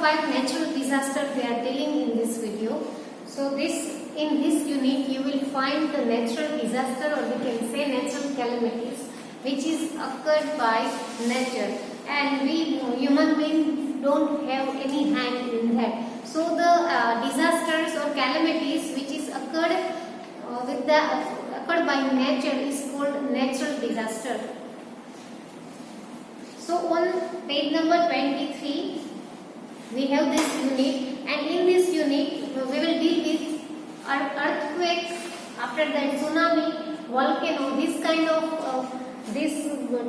5 natural disasters we are dealing in this video. So in this unit you will find the natural disaster, or we can say natural calamities, which is occurred by nature, and we human beings don't have any hand in that. So the disasters or calamities which is occurred occurred by nature is called natural disaster. So on page number 23 we have this unit, and in this unit we will deal with earthquake, after that tsunami, volcano. This kind of these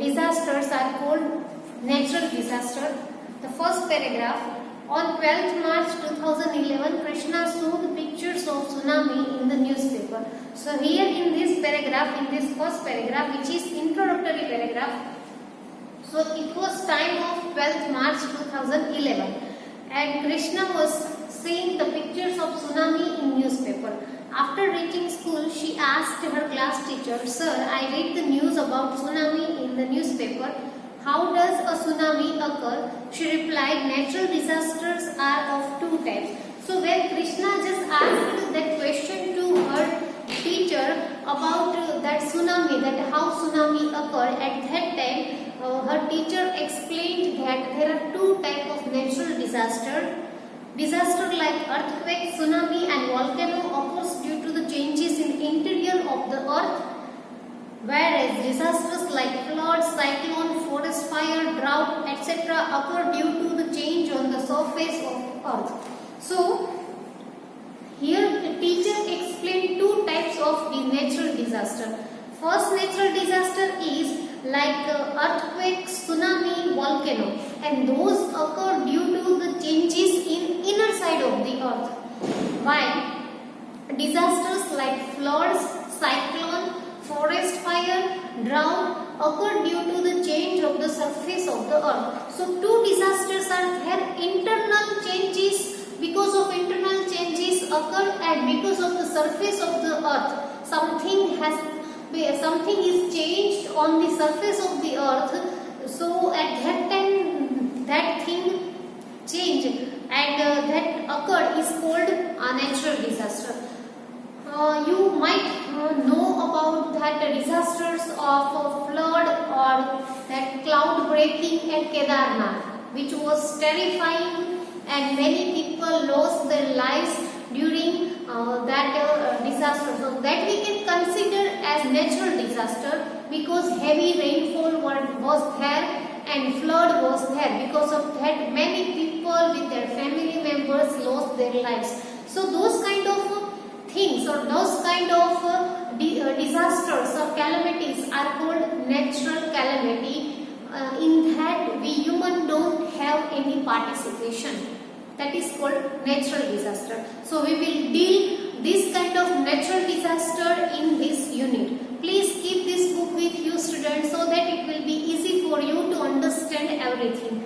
disasters are called natural disaster. The first paragraph: on 12th March 2011, Krishna saw the pictures of tsunami in the newspaper. So here in this paragraph, in this first paragraph, which is introductory paragraph, so it was time of 12th March 2011, and Krishna was seeing the pictures of tsunami in newspaper. After reaching school, she asked her class teacher, "Sir, I read the news about tsunami in the newspaper. How does a tsunami occur?" She replied, "Natural disasters are of two types." So when Krishna just asked that question to her teacher about that tsunami, that how tsunami occurred, at that time her teacher explained that there are two types of natural disaster like earthquake, tsunami and volcano occurs due to the changes in interior of the earth, whereas disasters like flood, cyclone, forest fire, drought, etc. occur due to the change on the surface of earth. So here the teacher explained two types of the natural disaster. First natural disaster is like earthquake, tsunami, volcano, and those occur due to the changes in inner side of the earth, while disasters like floods, cyclone, forest fire, drought occur due to the change of the surface of the earth. So two disasters are there. Internal changes, because of internal changes occur, and because of the surface of the earth, something is changed on the surface of the earth. So at that time that thing changed and that occurred is called a natural disaster. You might know about that disasters of flood or that cloud breaking at Kedarnath, which was terrifying, and many people lost their lives during that disaster. So that we can consider as natural disaster, because heavy rainfall was there and flood was there. Because of that, many people with their family members lost their lives. So those kind of things, or those kind of disasters or calamities are called natural calamity. In that we human don't have any participation. That is called natural disaster. So we will deal this kind of natural disaster in this unit. Please keep this book with you, students, so that it will be easy for you to understand everything.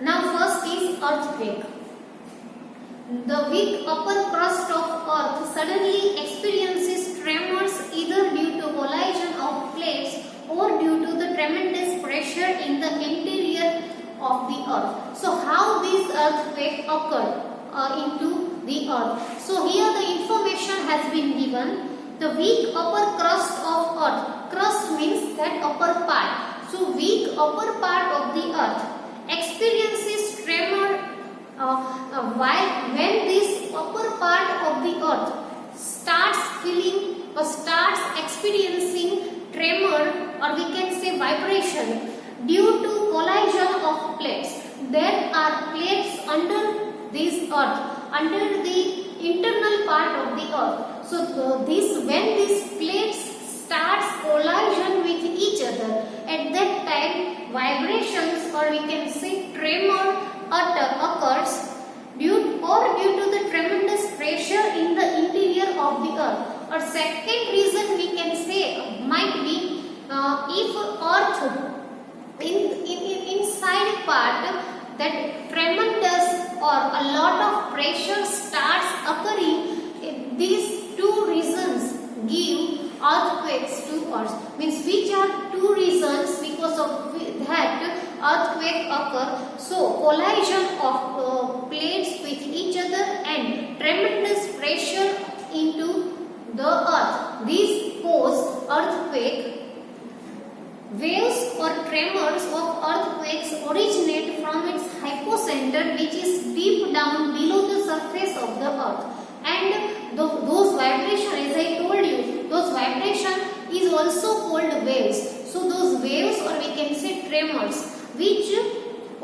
Now first is earthquake. The weak upper crust of earth suddenly experiences tremors, either due to collision of plates or due to the tremendous pressure in the interior of the earth. So how this earthquake occurred into the earth? So here the information has been given. The weak upper crust of earth. Crust means that upper part. So weak upper part of the earth experiences tremor when this upper part of the earth starts feeling or starts experiencing tremor, or we can say vibration, due to collision of plates. There are plates under this earth, under the internal part of the earth. So when these plates starts collision with each other, at that time vibrations, or we can say tremor occurs due to the tremendous pressure in the interior of the earth. Or second reason we can say might be if earth inside part, that tremendous or a lot of pressure starts occurring. These two reasons give earthquakes to us. Means which are two reasons because of that earthquake occur. So collision of plate deep down below the surface of the earth. And those vibration, as I told you, those vibration is also called waves. So those waves, or we can say tremors, which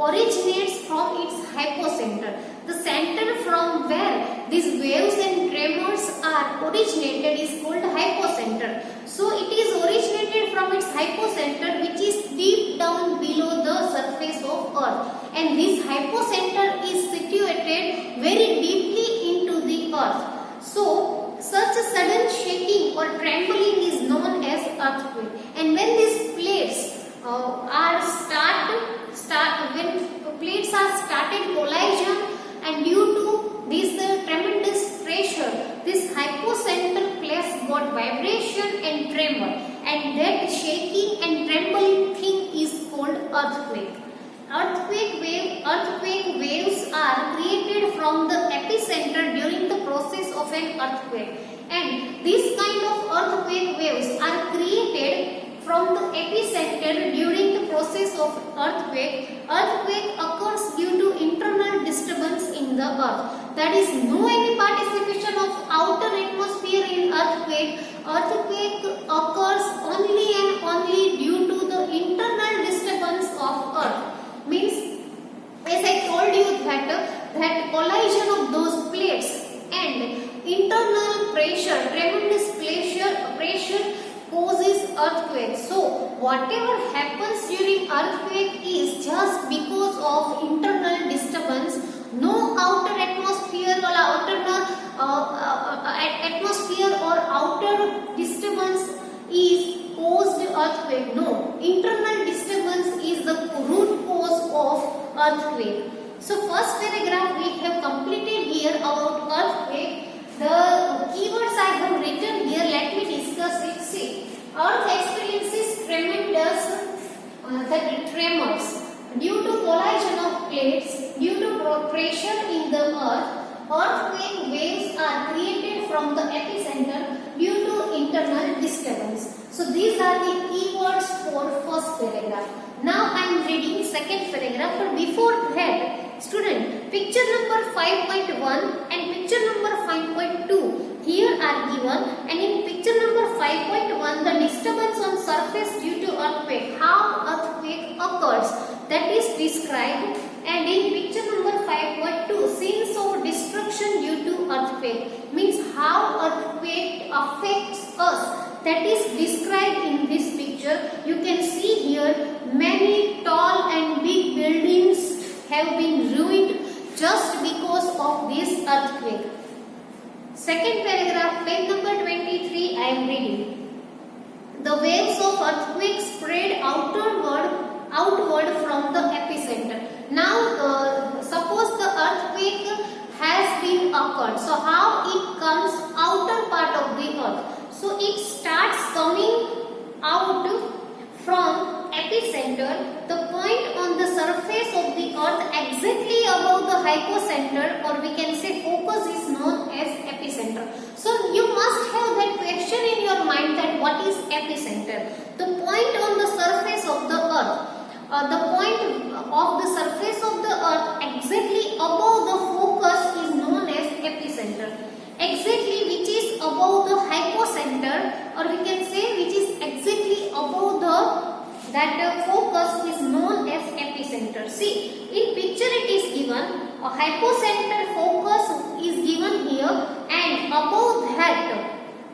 originates from its hypocenter. The center from where these waves and tremors are originated is called hypocenter. So it is originated from its hypocenter, which is deep down below the surface of earth. And this hypocenter is situated very deeply into the earth. So such a sudden shaking or trembling is known as earthquake. And when these plates when plates are started collision, and due to this tremendous pressure, this hypocenter place got vibration and tremor, and that shaking and trembling thing is called earthquake. Earthquake waves are created from the epicenter during the process of an earthquake, and this kind of earthquake waves are created from the epicenter during the process of earthquake. Earthquake occurs due to internal disturbance in the earth. That is, no any participation of outer atmosphere in earthquake. Earthquake occurs only and only due to the internal disturbance of earth. Means, as I told you that collision of those plates and internal pressure, tremendous pressure causes earthquake. So whatever happens during earthquake is just because of internal disturbance. No outer atmosphere or outer disturbance is caused earthquake. No, internal disturbance is the root cause of earthquake. So first paragraph we have completed here about earthquake. The keywords I have written here, let me discuss it. See, earth experiences tremendous tremors due to collision of plates, due to pressure in the earth. Earthquake waves are created from the epicenter due to internal disturbance. So these are the keywords for first paragraph. Now I am reading second paragraph, but before that, student, picture number 5.1 and picture number 5.2 here are given, and in picture number 5.1 the disturbance on surface due to earthquake, how earthquake occurs, that is described, and in picture number 5.2 scenes of destruction due to earthquake, means how earthquake affects us, that is described in this picture. You can see here many tall and big buildings have been ruined just because of this earthquake. Second paragraph, page number 23, I am reading. The waves of earthquake spread outward from the epicenter. Now, suppose the earthquake has been occurred. So, how it comes outer part of the earth? So, it starts coming out from epicenter, the point on the surface of the earth exactly above the hypocenter, or we can say focus, is known as epicenter. So you must have that question in your mind that what is epicenter? The point on the surface of the earth, the point of the surface of the earth exactly above the focus is known as epicenter. Exactly which is above the hypocenter, or we can say which is exactly above that focus is known as epicenter. See, in picture it is given a hypocenter focus is given here, and above that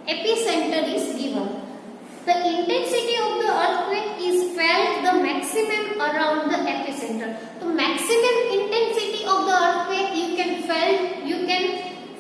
epicenter is given. The intensity of the earthquake is felt the maximum around the epicenter. The maximum intensity of the earthquake you can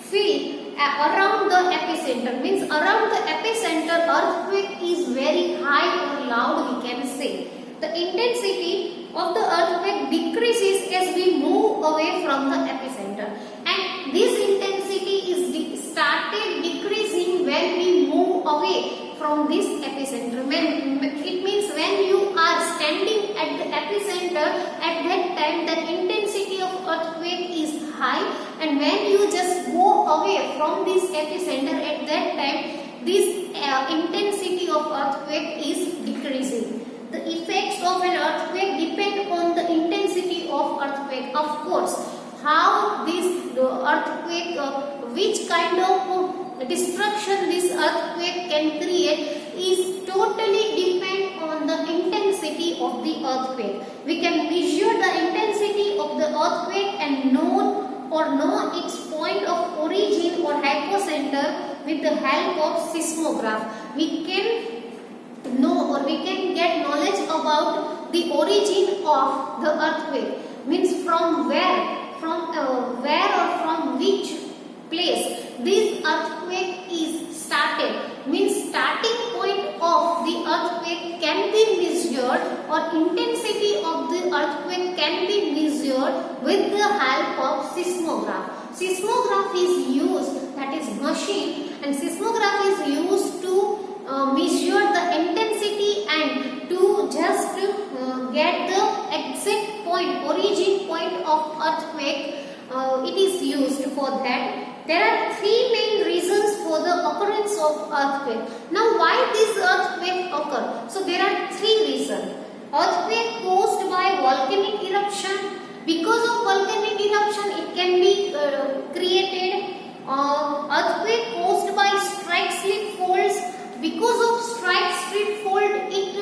feel around the epicenter, means around the epicenter earthquake is very high or loud, we can say. The intensity of the earthquake decreases as we move away from the epicenter, and this intensity is started decreasing when we move away from this epicenter. It means when you are standing at the epicenter, at that time the intensity of earthquake is high, and when you just go away from this epicenter, at that time this intensity of earthquake is decreasing. The effects of an earthquake depend on the intensity of earthquake. Of course, how which kind of destruction this earthquake can create is totally depend on the intensity of the earthquake. We can measure the intensity of the earthquake and know its point of origin or hypocenter with the help of seismograph. We can know or we can get knowledge about the origin of the earthquake, means from where or from which place this earthquake is started, means starting point of the earthquake can be measured or intensity of the earthquake can be measured with the help of seismograph. Seismograph is used, that is machine, and seismograph is used to measure the intensity and to just get the exact point, origin point of earthquake. It is used for that. There are three main reasons for the occurrence of earthquake. Now, why this earthquake occur? So there are three reasons. Earthquake caused by volcanic eruption. Because of volcanic eruption, it can be created. Earthquake caused by strike slip faults. Because of strike slip fault, it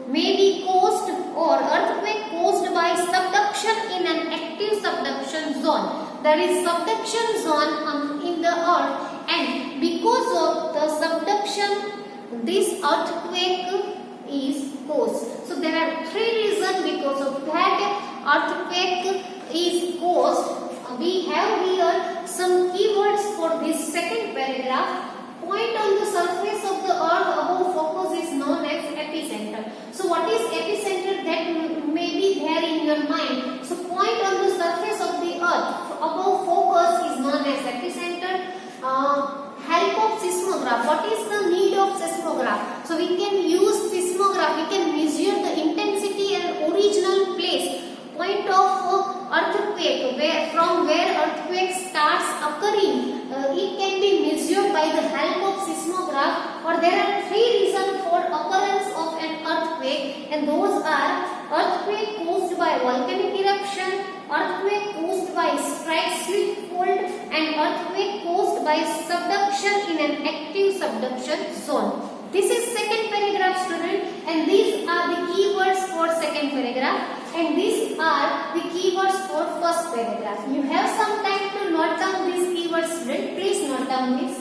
may be caused, or earthquake caused by subduction in an active subduction zone. There is subduction zone in the earth, and because of the subduction, this earthquake is caused. So there are three reasons because of that earthquake is caused. We have here some keywords for this second paragraph. Point on the surface of the earth above focus is known as epicenter. So what is epicenter? That may be there in your mind. So point on the surface of the earth above focus is known as epicenter. Help of seismograph. What is the need of seismograph? So we can use seismograph. We can measure the intensity and original place, point of earthquake, from where earthquake starts occurring. It can be measured by the help of seismograph. Or there are three reasons for occurrence of an earthquake, and those are earthquake caused by volcanic eruption, earthquake caused by strike slip fault, and earthquake caused by subduction in an active subduction zone. This is second paragraph, student, and these are the keywords for second paragraph, and these are the keywords for first paragraph. You have some time to note down these keywords, student. Please note down this.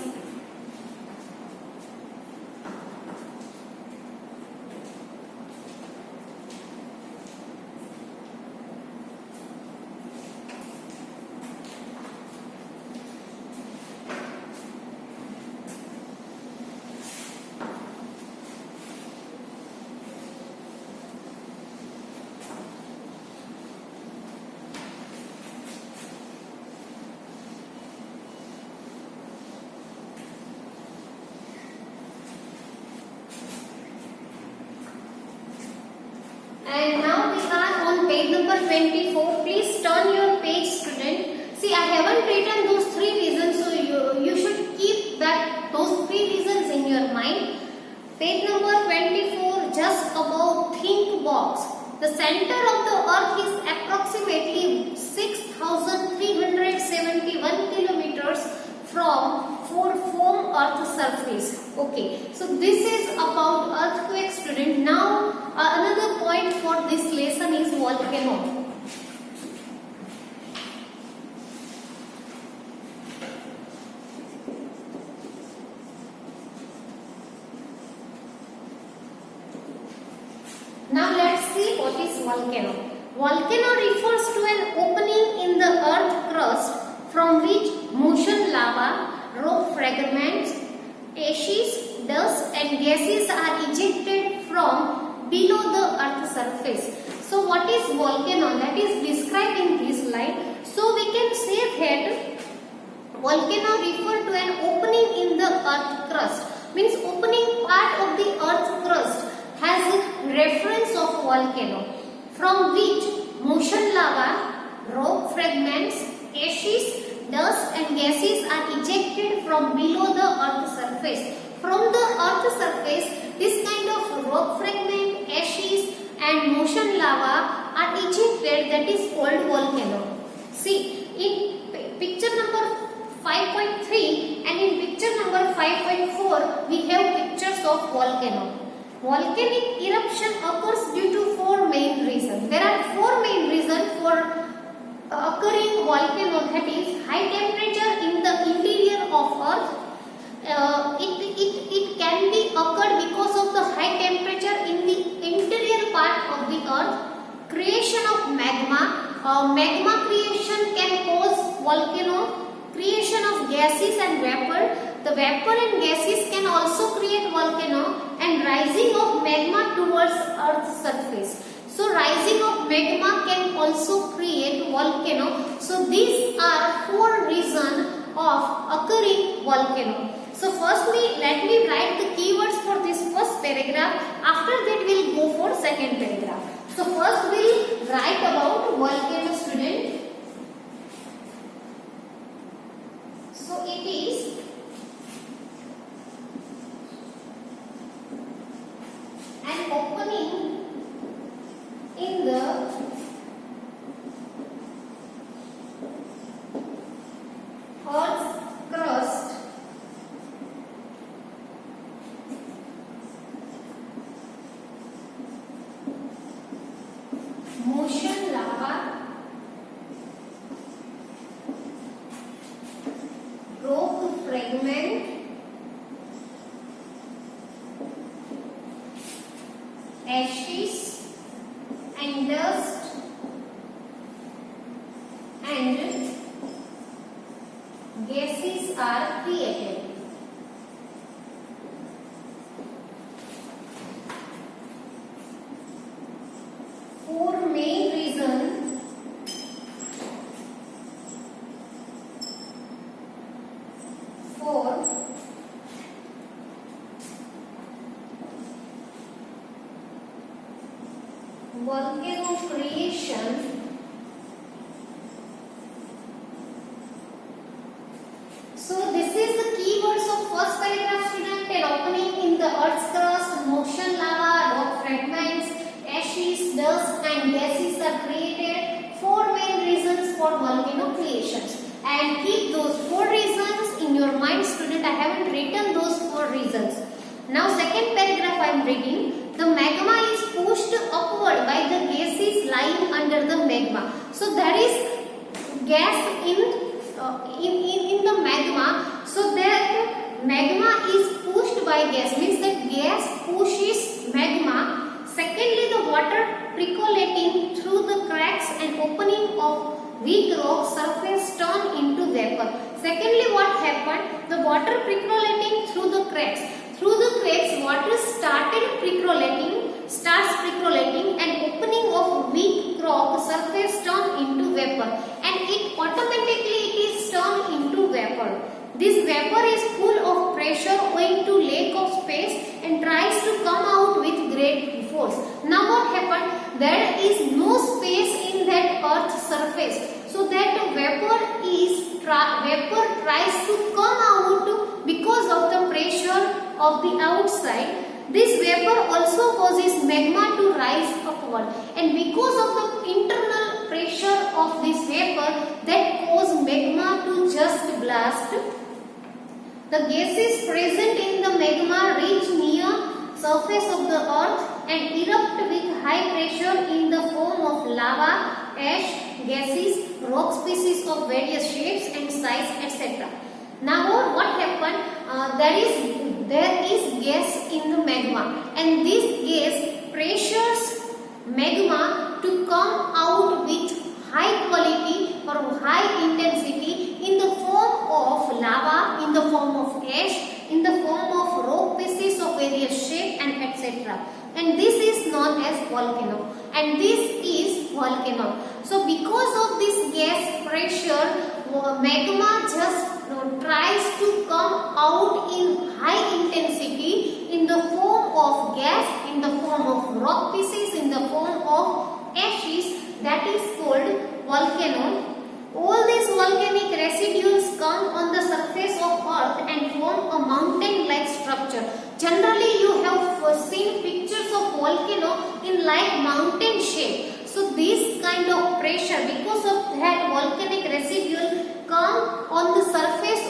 And now we are on page number 24. Please turn your page, student. See, I haven't written those three reasons, so you should keep those three reasons in your mind. Page number 24, just above think box. The center of the earth is approximately 6,371 kilometers from form earth surface. Okay, so this is about earthquake, student. Now another point for this lesson is volcano. Now let's see what is volcano. Volcano refers to an opening in the earth crust from which molten lava, rock fragments, ashes, dust and gases are ejected from below the earth surface. So what is volcano? That is described in this line. So we can say that volcano refers to an opening in the earth crust. Means opening part of the earth crust has a reference of volcano, from which molten lava, rock fragments, ashes, dust and gases are ejected from below the earth surface. From the earth surface, this kind of rock fragment, ashes and molten lava are ejected, that is called volcano. See, in picture number 5.3, and in picture number 5.4 we have pictures of volcano. Volcanic eruption occurs due to four main reasons. There are four main reasons for occurring volcano, that is high temperature in the interior of earth. It can be occurred because of the high temperature in the interior part of the earth. Creation of magma. Magma creation can cause volcano. Creation of gases and vapor. The vapor and gases can also create volcano, and rising of magma towards earth's surface. So rising of magma can also create volcano. So these are four reasons of occurring volcano. So firstly, let me write the keywords for this first paragraph. After that, we'll go for second paragraph. So first, we'll write about volcano, student. So it is an opening in the Earth's crust motion lava, rock fragment, ashes and dust and gases are created. Four main reasons for volcano creation. So this is the keywords of first paragraph, student. An opening in the earth's crust, motion lava, rock fragments, ashes, dust and gases are created. Four main reasons for volcano creations. And keep those four reasons in your mind, student. I haven't written those four reasons. Now second paragraph I am reading. The magma is pushed upward by the gases lying under the magma. So there is gas in the magma. So that magma is pushed by gas, means that gas pushes magma. Secondly, the water percolating through the cracks and opening of weak rock surface turn into vapor. Secondly, what happened? The water percolating through the cracks. Through the cracks, water starts percolating and opening of weak rock surface turn into vapor, and it automatically is turned into vapor. This vapor is full of pressure owing to lack of space and tries to come out with great force. Now what happened? There is no space in that earth's surface. So that vapor tries to come out because of the pressure of the outside. This vapor also causes magma to rise upward, and because of the internal pressure of this vapor that cause magma to just blast. The gases present in the magma reach near surface of the earth and erupt with high pressure in the form of lava, ash, gases, rock species of various shapes and size, etc. Now what happened? There is gas in the magma, and this gas pressures magma to come out with high quality or high intensity in the form of lava, in the form of ash, in the form of rock pieces of various shape and etc. And this is known as volcano, and this is volcano. So because of this gas pressure, magma just tries to come out in high intensity in the form of gas, in the form of rock pieces, in the form of ashes. That is called volcano. All these volcanic residues come on the surface of earth and form a mountain-like structure. Generally, you have seen pictures of volcano in like mountain shape. So this kind of pressure, because of that volcanic residue come on the surface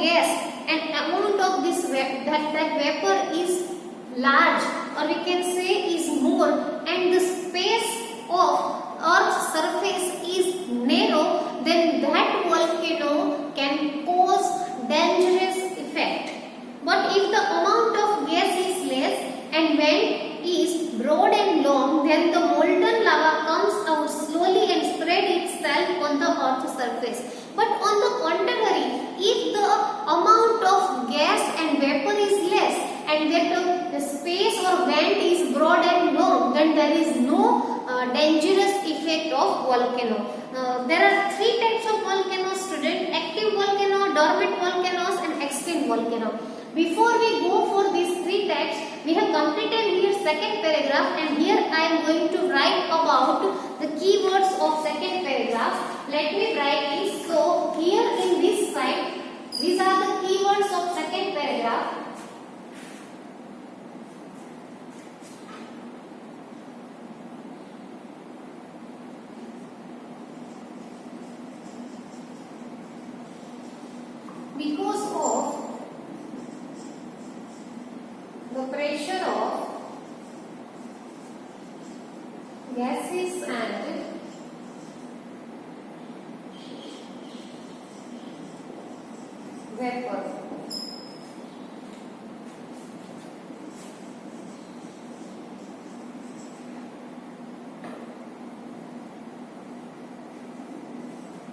gas and amount of this that vapor is large, or we can say is more, and the space of Earth's surface is narrow, then that volcano can cause dangerous effect. But if the amount of gas is less and vent is broad and long, then the molten lava comes out slowly and spread itself on the Earth's surface. But on the contrary, if the amount of gas and vapor is less and that the space or vent is broad and long, then there is no dangerous effect of volcano. There are three types of volcanoes, student: active volcano, dormant volcanoes, and extinct volcano. Before we go for these three types, we have completed here second paragraph, and here I am going to write about the keywords of second paragraph. Let me write it. So here in this side, these are the keywords of second paragraph. Because of the pressure of gases and vapor,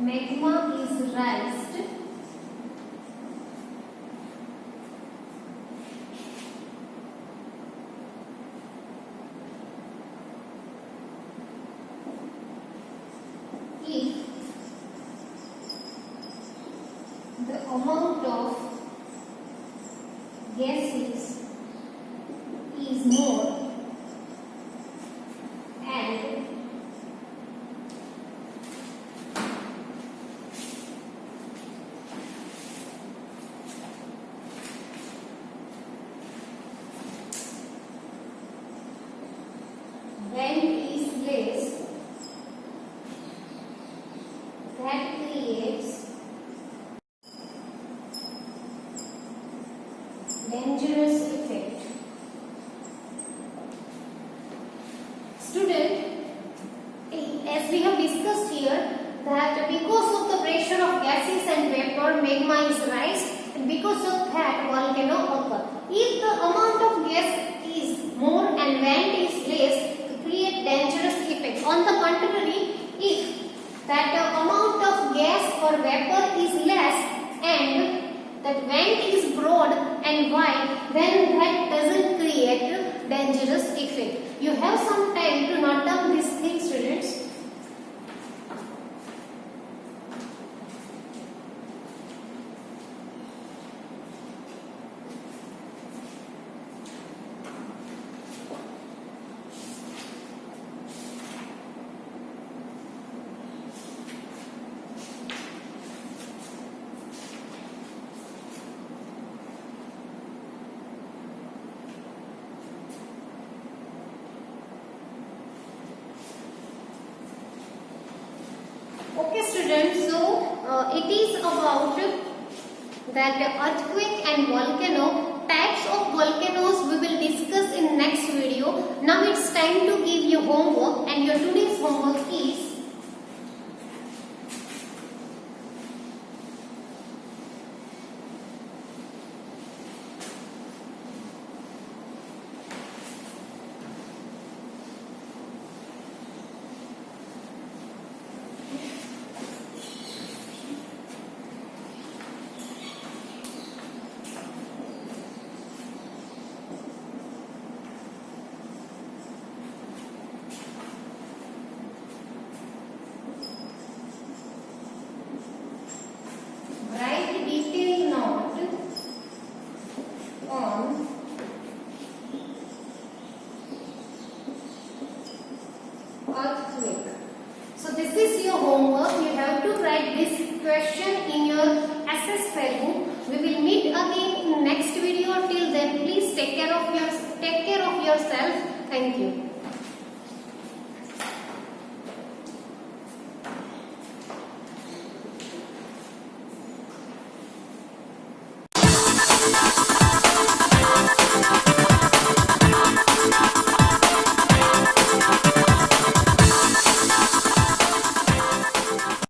magma is raised if the amount of gases is more and vent is less, that creates dangerous effect. Student, as we have discussed here, that because of the pressure of gases and vapor, magma is raised, and because of that volcano occur. If the amount of gas is more and vent is less, to create dangerous effect. On the contrary, if that amount of gas or vapor is less and that vent is broad and wide, then that doesn't create dangerous effect. You have some time to note down these things, students. Okay, students, so it is about that earthquake and volcano. Types of volcanoes we will discuss in next video. Now it's time to give you homework, and your today's homework is earthquake. So this is your homework. You have to write this question in your SS file book. We will meet again in next video. Till then, please take care of yourself. Thank you.